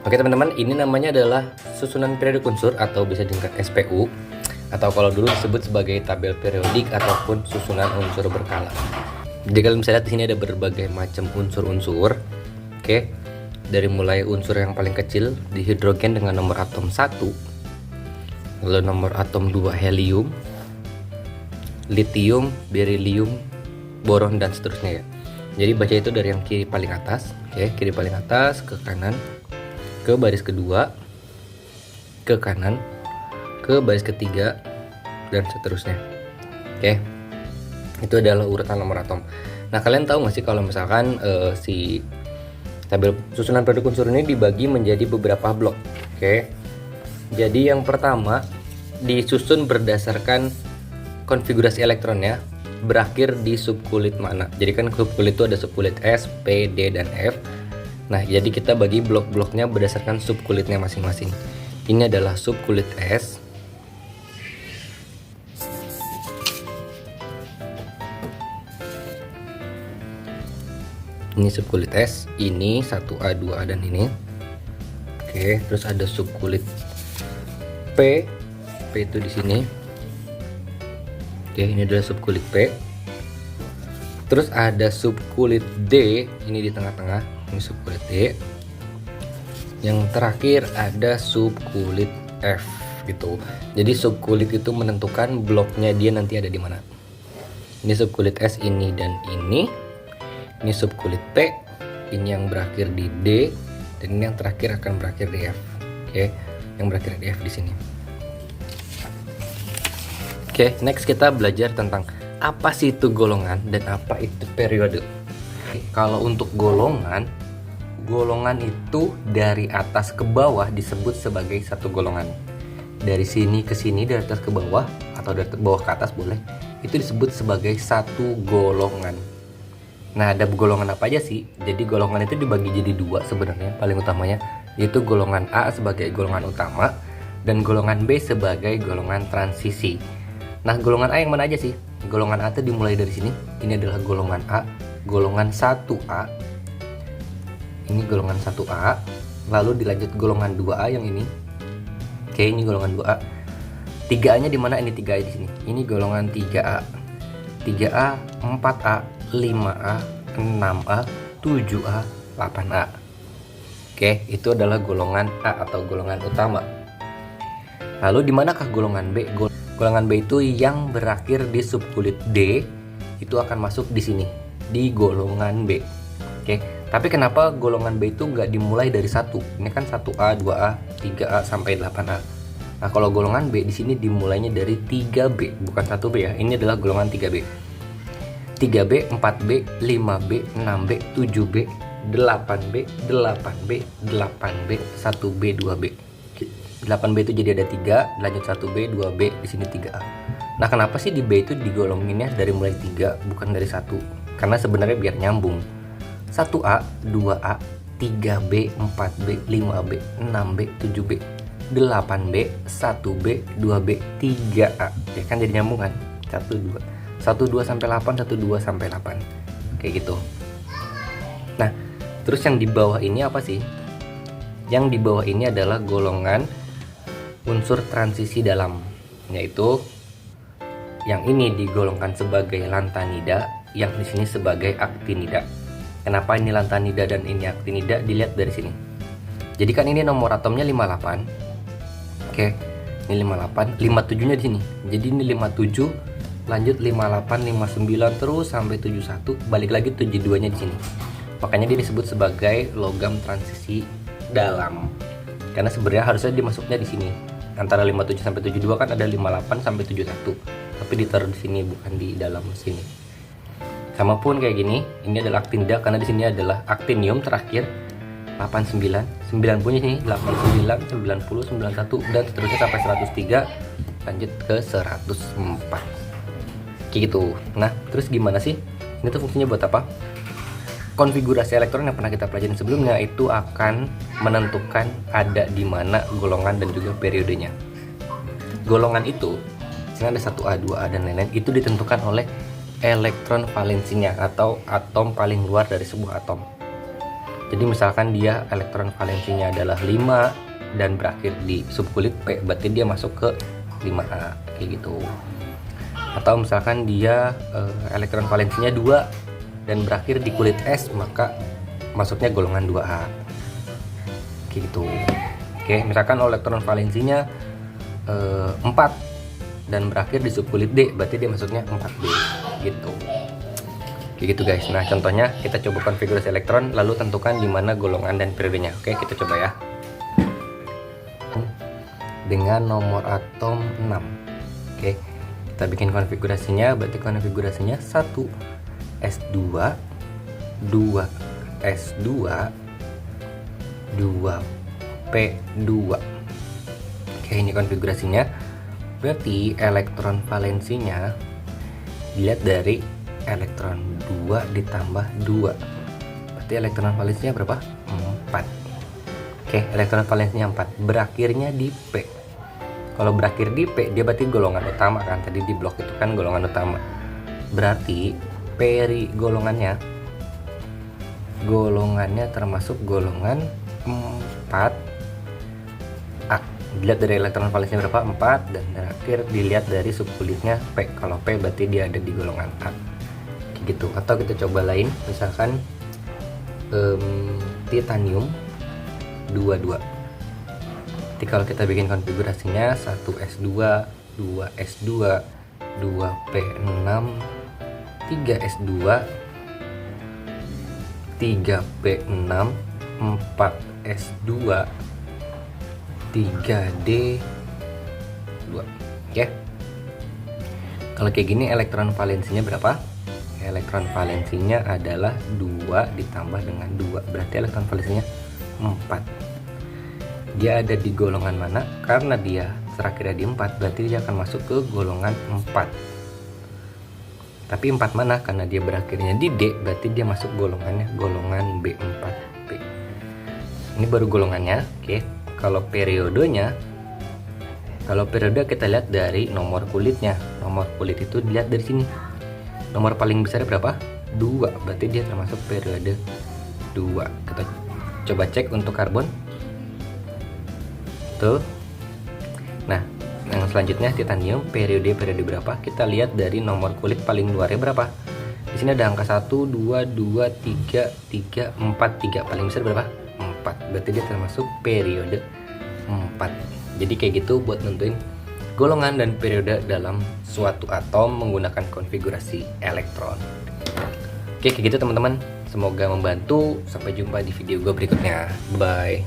Oke teman-teman, ini namanya adalah susunan periodik unsur atau bisa disingkat SPU, atau kalau dulu disebut sebagai tabel periodik ataupun susunan unsur berkala. Jadi kalian bisa lihat di sini ada berbagai macam unsur-unsur. Oke. Dari mulai unsur yang paling kecil di hidrogen dengan nomor atom 1, lalu nomor atom 2 helium, litium, berilium, boron dan seterusnya ya. Jadi baca itu dari yang kiri paling atas, oke, kiri paling atas ke kanan, ke baris kedua, ke kanan, ke baris ketiga dan seterusnya. Oke. Itu adalah urutan nomor atom. Nah, kalian tahu nggak sih kalau misalkan si tabel susunan periodik unsur ini dibagi menjadi beberapa blok. Oke. Jadi yang pertama disusun berdasarkan konfigurasi elektronnya berakhir di subkulit mana. Jadi kan subkulit itu ada subkulit S, P, D, dan F. Nah, jadi kita bagi blok-bloknya berdasarkan subkulitnya masing-masing. Ini adalah subkulit S. Ini subkulit S, ini 1A, 2A dan ini. Oke, terus ada subkulit P. P itu di sini. Oke, ini adalah subkulit P. Terus ada subkulit D, ini di tengah-tengah. Ini subkulit D. Yang terakhir ada subkulit F gitu. Jadi subkulit itu menentukan bloknya dia nanti ada di mana. Ini subkulit S ini dan ini. Ini subkulit P, ini yang berakhir di D, dan ini yang terakhir akan berakhir di F. Oke, yang berakhir di F di sini. Oke, next kita belajar tentang apa sih itu golongan dan apa itu periode. Kalau untuk golongan itu dari atas ke bawah disebut sebagai satu golongan. Dari sini ke sini, dari atas ke bawah atau dari bawah ke atas boleh, itu disebut sebagai satu golongan. Nah, ada golongan apa aja sih? Jadi golongan itu dibagi jadi dua sebenarnya, paling utamanya, yaitu golongan A sebagai golongan utama dan golongan B sebagai golongan transisi. Nah, golongan A yang mana aja sih? Golongan A itu dimulai dari sini. Ini adalah golongan A, golongan 1A. Ini golongan 1A, lalu dilanjut golongan 2A yang ini. Oke, ini golongan 2A. 3A-nya di mana? Ini 3A di sini. Ini golongan 3A. 3A, 4A, 5A, 6A, 7A, 8A. Oke, itu adalah golongan A atau golongan utama. Lalu di manakah golongan B? Golongan B itu yang berakhir di subkulit D, itu akan masuk di sini, di golongan B. Oke, tapi kenapa golongan B itu nggak dimulai dari 1? Ini kan 1A, 2A, 3A sampai 8A. Nah, kalau golongan B di sini dimulainya dari 3B, bukan 1B ya. Ini adalah golongan 3B. 3B, 4B, 5B, 6B, 7B, 8B, 8B, 8B, 1B, 2B. 8B itu jadi ada 3, lanjut 1B, 2B, di sini 3A. Nah, kenapa sih di B itu digolonginnya dari mulai 3, bukan dari 1? Karena sebenarnya biar nyambung. 1A, 2A, 3B, 4B, 5B, 6B, 7B, 8B, 1B, 2B, 3A. Ya kan jadi nyambung kan? 1, 2. 1, 2 sampai 8, 1, 2 sampai 8. Kayak gitu. Nah, terus yang di bawah ini apa sih? Yang di bawah ini adalah golongan unsur transisi dalam, yaitu yang ini digolongkan sebagai lantanida, yang di sini sebagai aktinida. Kenapa ini lantanida dan ini aktinida? Dilihat dari sini. Jadi kan ini nomor atomnya 58. Oke. Ini 58, 57-nya di sini. Jadi ini 57, lanjut 58, 59 terus sampai 71, balik lagi 72-nya di sini. Makanya dia disebut sebagai logam transisi dalam. Karena sebenarnya harusnya dimasuknya di sini. Antara 57 sampai 72 kan ada 58 sampai 71. Tapi ditaruh di sini bukan di dalam sini. Sama pun kayak gini, ini adalah aktinida karena di sini adalah aktinium terakhir 89, 90-nya sini 89, 90, 91 dan seterusnya sampai 103, lanjut ke 104. Gitu. Nah, terus gimana sih? Ini tuh fungsinya buat apa? Konfigurasi elektron yang pernah kita pelajari sebelumnya itu akan menentukan ada di mana golongan dan juga periodenya. Golongan itu, sini ada 1A, 2A dan lain-lain, itu ditentukan oleh elektron valensinya atau atom paling luar dari sebuah atom. Jadi misalkan dia elektron valensinya adalah 5 dan berakhir di subkulit P, berarti dia masuk ke 5A kayak gitu. Atau misalkan dia elektron valensinya 2 dan berakhir di kulit S, maka masuknya golongan 2A kayak gitu. Oke, misalkan elektron valensinya 4 dan berakhir di subkulit D, berarti dia masuknya 4B gitu. Kayak gitu guys. Nah, contohnya kita coba konfigurasi elektron lalu tentukan di mana golongan dan periodenya. Oke, kita coba ya. Dengan nomor atom 6. Oke. Kita bikin konfigurasinya, berarti konfigurasinya 1 S2, 2 S2, 2 P2. Oke, ini konfigurasinya. Berarti elektron valensinya dilihat dari elektron 2 ditambah 2. Berarti elektron valensinya berapa? 4. Oke, elektron valensinya 4. Berakhirnya di P. Kalau berakhir di P, dia berarti golongan utama kan. Tadi di blok itu kan golongan utama. Berarti peri golongannya termasuk golongan 4A. Dilihat dari elektron valensinya berapa? 4. Dan terakhir dilihat dari subkulitnya P. Kalau P berarti dia ada di golongan A gitu. Atau kita coba lain, misalkan titanium 22. Jadi kalau kita bikin konfigurasinya 1S2, 2S2, 2P6, 3S2, 3P6, 4S2, 3D2. Oke. Kalau kayak gini elektron valensinya berapa? Elektron valensinya adalah 2 ditambah dengan 2. Berarti elektron valensinya 4. Dia ada di golongan mana? Karena dia terakhir di 4, berarti dia akan masuk ke golongan 4. Tapi 4 mana? Karena dia berakhirnya di D, berarti dia masuk golongannya golongan B4B. Ini baru golongannya. Oke. Kalau periode kita lihat dari nomor kulitnya. Nomor kulit itu dilihat dari sini. Nomor paling besar berapa? 2. Berarti dia termasuk periode 2. Kita coba cek untuk karbon. Tuh. Nah, yang selanjutnya titanium periode berapa? Kita lihat dari nomor kulit paling luarnya berapa. Di sini ada angka 1, 2, 2, 3, 3, 4, 3. Paling besar berapa? 4. Berarti dia termasuk periode 4. Jadi kayak gitu buat nentuin golongan dan periode dalam suatu atom menggunakan konfigurasi elektron. Oke, kayak gitu teman-teman. Semoga membantu. Sampai jumpa di video gue berikutnya. Bye.